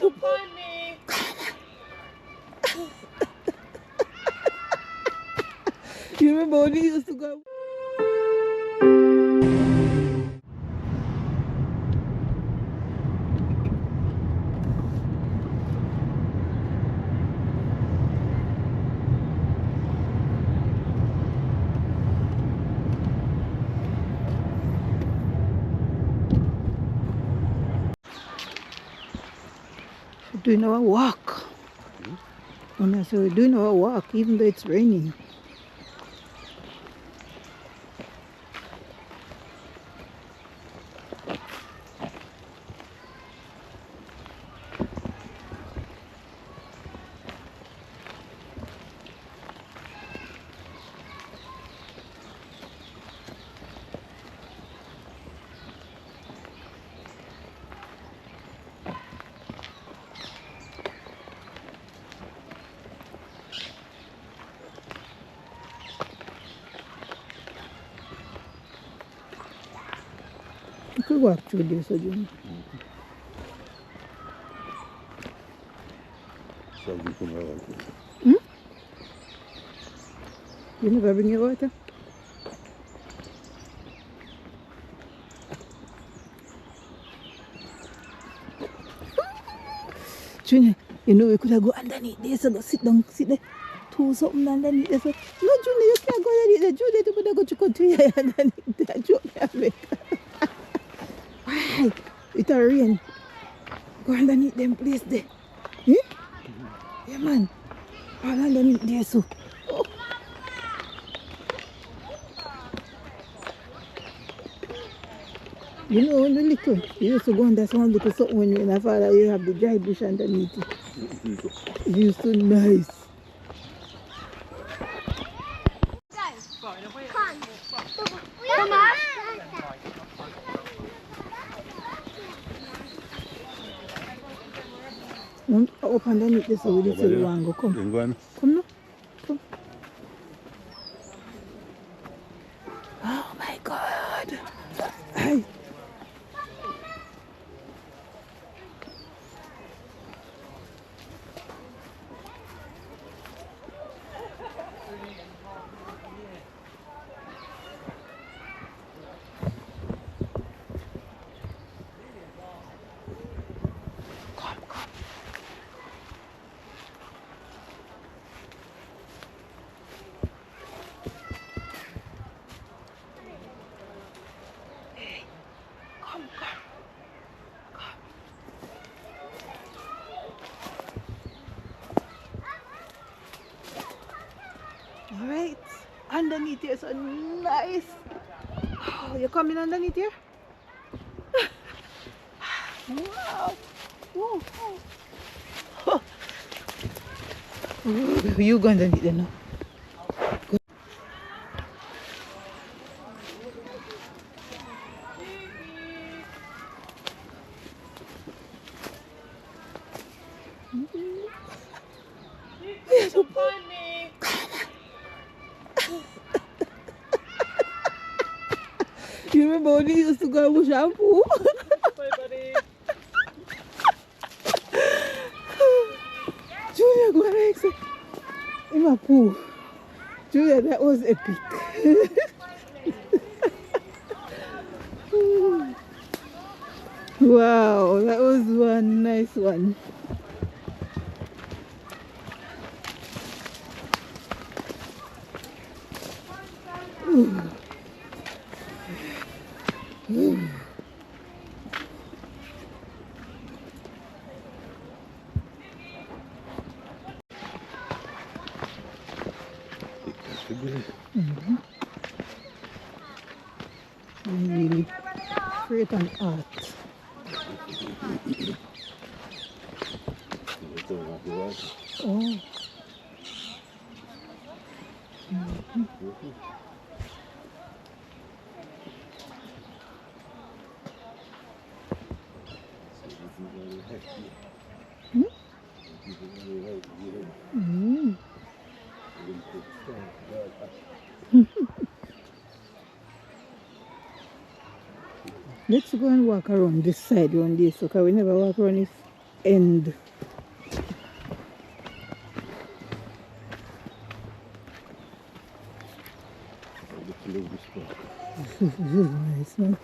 so funny. You remember when we used to go? Doing our walk. And so we're doing our walk even though it's raining. You could walk through this again. Hmm? You never bring your water? Junior, you know we could have go underneath there, so go sit down, sit there. Two something underneath there. So, no, Junior, you can't go underneath there. Junior, you better go to continue underneath there. Junior, why? It's a rain. Go underneath them place there. Eh? Yeah, man. All underneath there, so. Oh. You know, when the little, you used to go under some little something when you're in a father, you have the dry bush underneath it. It used to nice. Up underneath this, so we just say we want to go. Come. Come now. Come. Oh my God. Hey. Alright, underneath here, so nice. Oh, you coming underneath here? Wow. Whoa. Oh. Oh. You go underneath there now. Go. You're so funny. You remember when we used to go with shampoo? Bye, buddy. Julia, go ahead. In my pool. Julia, that was epic. Wow, that was one nice one. Really create an art. Oh. Let's go and walk around this side one day, so can we never walk around this end. Nice, man.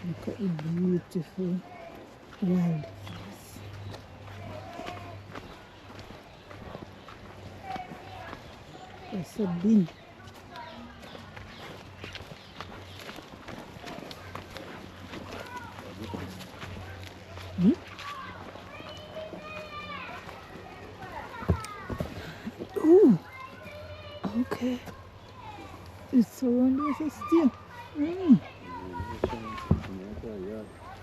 Look at the beautiful wildflowers. That's a bin. Hmm? Oh, okay. It's around there still. Mm.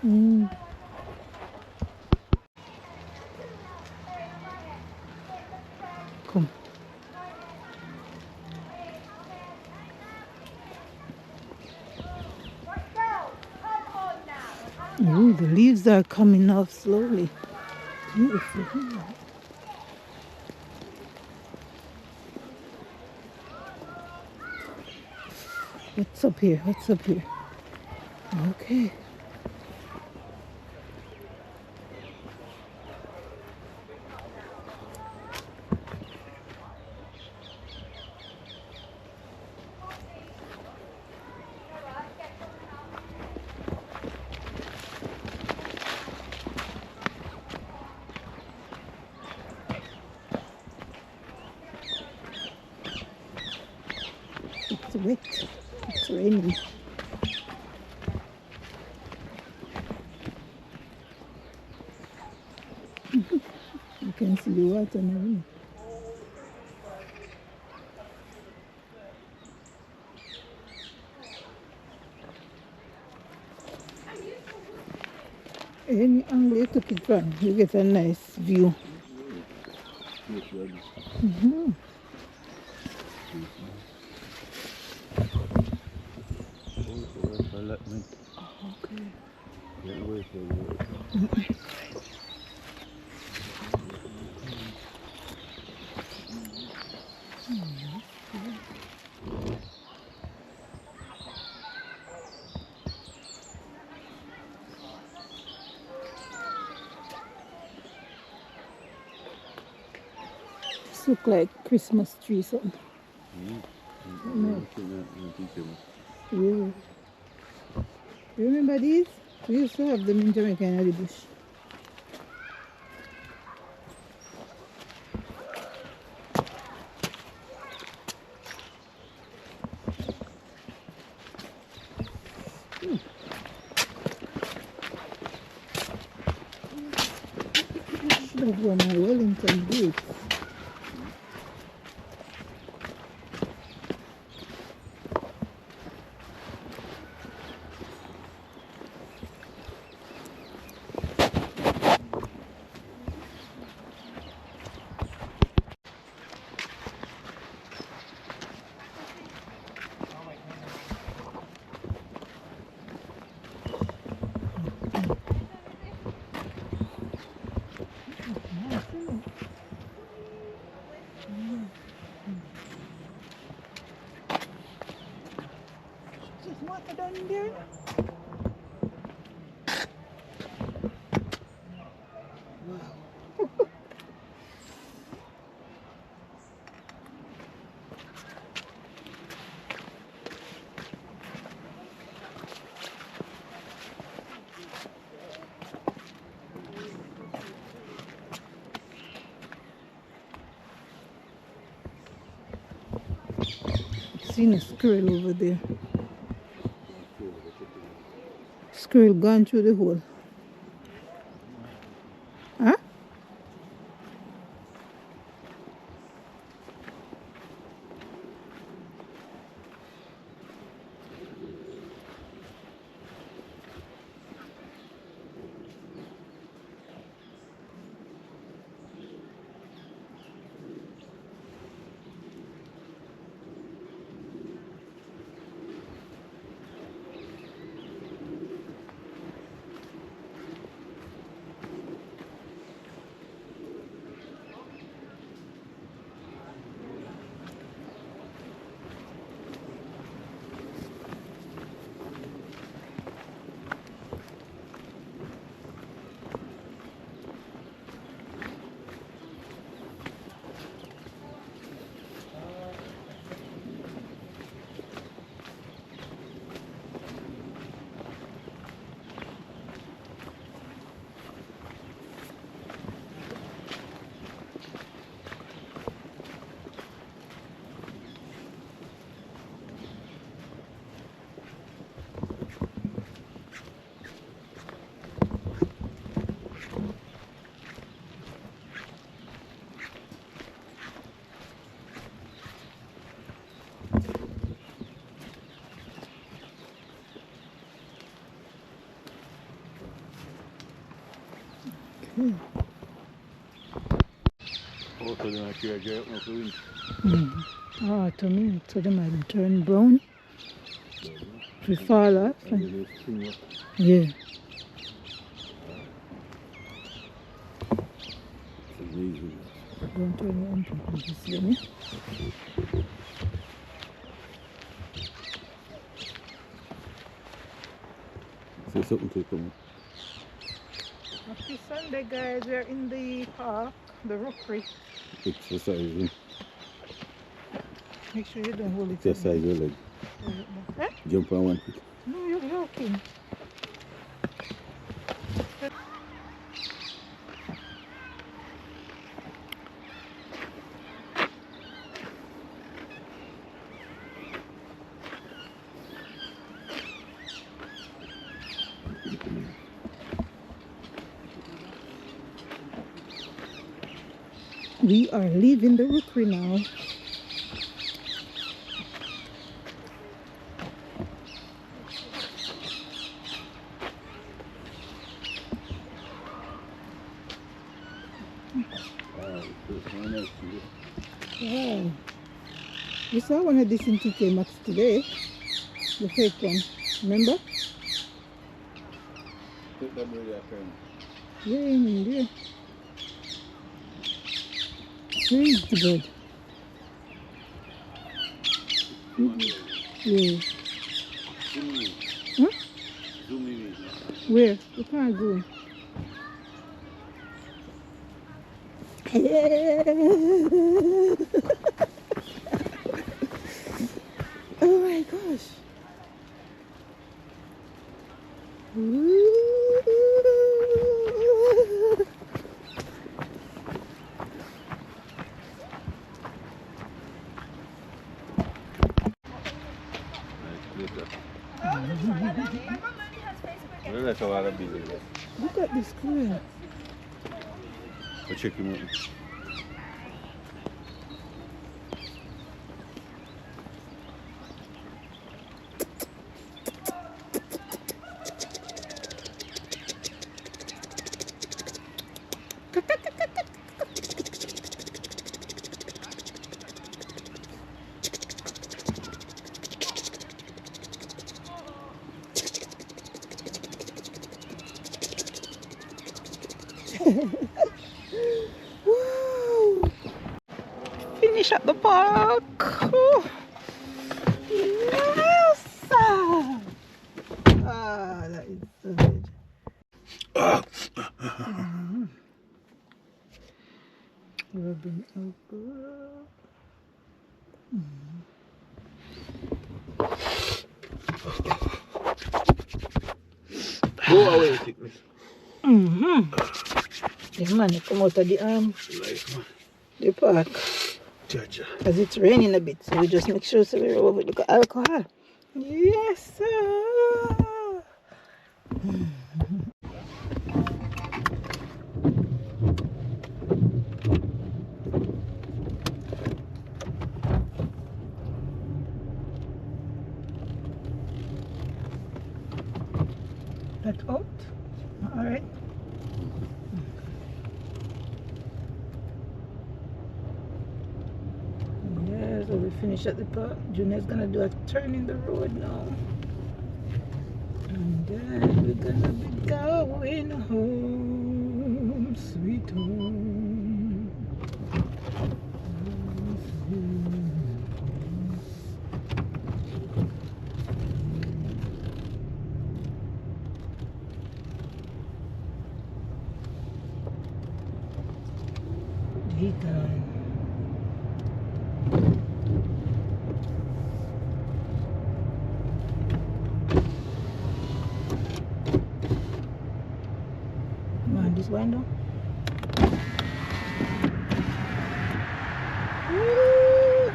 Mm. Come. Oh, the leaves are coming off slowly. Beautiful. What's up here? What's up here? Okay. It's wet. It's raining. You can see the water now. Any angle you took it from, you get a nice view. Mm-hmm. This look like Christmas tree something. Yeah. You remember these? We used to have them in Jamaica in the bush. Should have worn my Wellington boots. Just water down in there. Seen a squirrel over there. Squirrel gone through the hole. Huh? Also, then I care dry up now for winter. Autumn, so they might turn brown. We fall off. And then they spring up. Yeah. It's amazing. Don't turn your own people this way. Say something to come. Happy Sunday, guys. We're in the park, the Rookery. Exercising. Make sure you don't hold it. Exercise your leg. Eh? Jump on one foot. No, you're joking. We are leaving the Rookery now. Wow. We saw one of these in TK Maxx today. The fake one. Remember? Take that bird out there. Yeah. Where is the bird? Yeah. Huh? Zoom in. Where? You can't go. Oh my gosh. Look at this square. I'll check him out. Wow! Finish at the park. Oh. Yes! That is so good. Rubbing over. Go away, sickness. This man come out of the Life, man. the park. Jaja. Because it's raining a bit, so we just make sure so we're over the alcohol. Yes, sir. That out? All right. Yeah, so we finish at the park. Junior's gonna do a turn in the road now. And then we're gonna be going home, sweet home. He gone. Man, this window. Woo!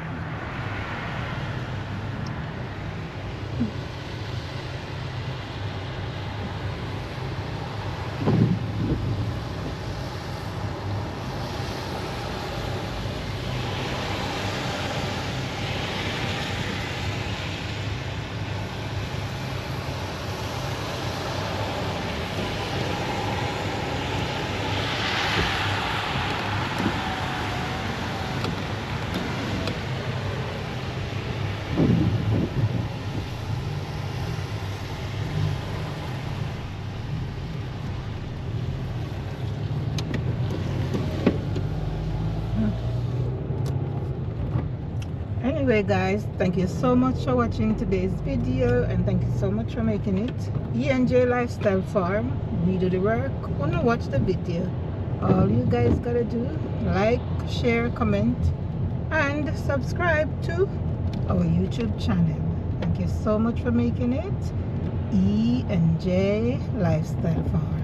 Anyway guys, thank you so much for watching today's video, and thank you so much for making it. E&J Lifestyle Farm, we do the work. Wanna watch the video? All you guys gotta do, like, share, comment, and subscribe to our YouTube channel. Thank you so much for making it. E&J Lifestyle Farm.